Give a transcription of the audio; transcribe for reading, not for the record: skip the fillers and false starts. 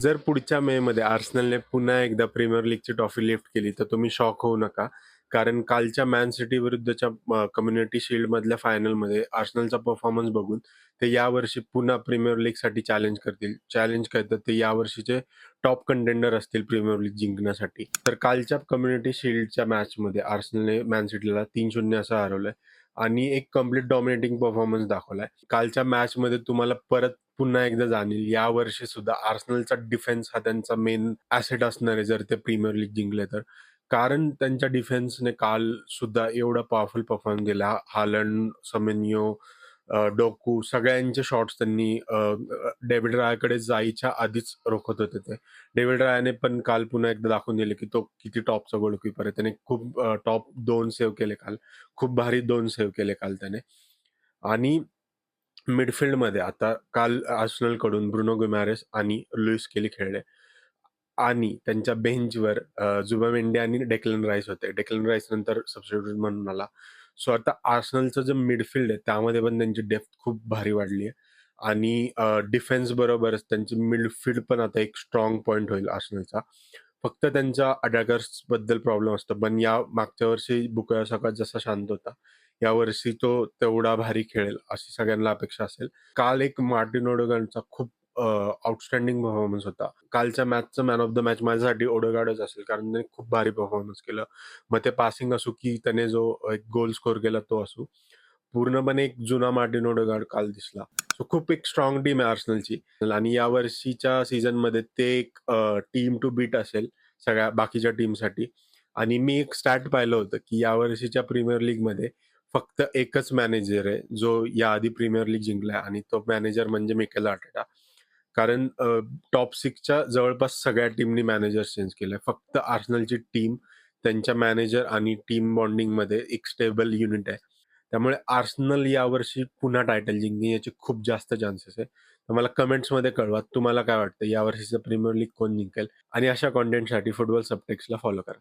जर पुढच्या मेमध्ये आर्सेनलने पुन्हा एकदा प्रीमियर लीगची ट्रॉफी लिफ्ट केली, तर तुम्ही शॉक होऊ नका. कारण कालच्या मॅन सिटी विरुद्धच्या कम्युनिटी शील्डमधल्या फायनलमध्ये आर्सेनलचा परफॉर्मन्स बघून ते यावर्षी पुन्हा प्रीमियर लीगसाठी चॅलेंज करतील. चॅलेंज काय तर ते यावर्षीचे टॉप कंटेंडर असतील प्रीमियर लीग जिंकण्यासाठी. तर कालच्या कम्युनिटी शील्डच्या मॅचमध्ये आर्सेनलने मॅन सिटीला 3-0 असं हरवलंय आणि एक कंप्लीट डॉमिनेटिंग परफॉर्मन्स दाखवलाय. कालच्या मॅचमध्ये तुम्हाला परत पुन्हा एकदा जाणील, यावर्षी सुद्धा आर्सेनलचा डिफेन्स हा त्यांचा मेन ॲसेट असणार आहे, जर ते प्रीमियर लीग जिंकले तर. कारण त्यांच्या डिफेन्सने काल सुद्धा एवढा पॉवरफुल परफॉर्मन्स दिला. हालंड, सेमेन्यो, डोकू सगळ्यांचे शॉट्स त्यांनी डेव्हिड रायाकडे जायच्या आधीच रोखत होते ते. डेव्हिड रायाने पण काल पुन्हा एकदा दाखवून दिले, की तो किती टॉपचा गोलकीपर आहे. त्याने खूप टॉप 2 सेव्ह केले काल. खूप भारी 2 सेव्ह केले काल त्याने. आणि मिडफील्डमध्ये आता काल आर्सेनलकडून ब्रुनो गुइमारेस आणि लुईस केली खेळले आणि त्यांच्या बेंचवर झुबिमेंडी आणि डेक्लन राईस होते. डेक्लन राईस नंतर सबस्टिट्यूट म्हणून आला. सो आता आर्सेनलचं जे मिडफील्ड आहे त्यामध्ये पण त्यांची डेप्थ खूप भारी वाढली आहे आणि डिफेन्स बरोबरच त्यांची मिडफील्ड पण आता एक स्ट्रॉंग पॉइंट होईल आर्सेनलचा. फक्त त्यांच्या अटॅकर्सबद्दल प्रॉब्लेम असतो. पण या मागच्या वर्षी बुकायो साका जसा शांत होता, यावर्षी तो तेवढा भारी खेळेल अशी सगळ्यांना अपेक्षा असेल. काल एक मार्टिन ओडेगार्डचा खूप आउटस्टँडिंग परफॉर्मन्स होता. कालच्या मॅचचा मॅन ऑफ द मॅच माझ्यासाठी ओडेगार्डच असेल, कारण त्याने खूप भारी परफॉर्मन्स केलं. मग ते पासिंग असो की त्याने जो एक गोल स्कोर केला तो असो. पूर्णपणे एक जुना मार्टिन ओडेगार्ड काल दिसला. सो खूप एक स्ट्रॉंग टीम आहे आर्सेनलची आणि यावर्षीच्या सीझनमध्ये ते एक टीम टू बीट असेल सगळ्या बाकीच्या टीमसाठी. आणि मी एक स्टॅट पाहिलं होतं, की यावर्षीच्या प्रीमियर लीगमध्ये फक्त एकच मॅनेजर आहे, जो याआधी प्रीमियर लीग जिंकलाय आणि तो मॅनेजर म्हणजे मिकेल आर्टेटा. कारण टॉप 6च्या जवळपास सगळ्या टीमनी मॅनेजर्स चेंज केले. फक्त आर्सेनलची टीम त्यांच्या मॅनेजर आणि टीम बॉन्डिंगमध्ये एक स्टेबल युनिट आहे. त्यामुळे आर्सेनल यावर्षी पुन्हा टायटल जिंकेल याचे खूप जास्त चान्सेस आहे. तर मला कमेंट्समध्ये कळवा, तुम्हाला काय वाटतं यावर्षीचं प्रीमियर लीग कोण जिंकेल? आणि अशा कंटेंटसाठी फुटबॉल सबटेक्स्टला फॉलो करा.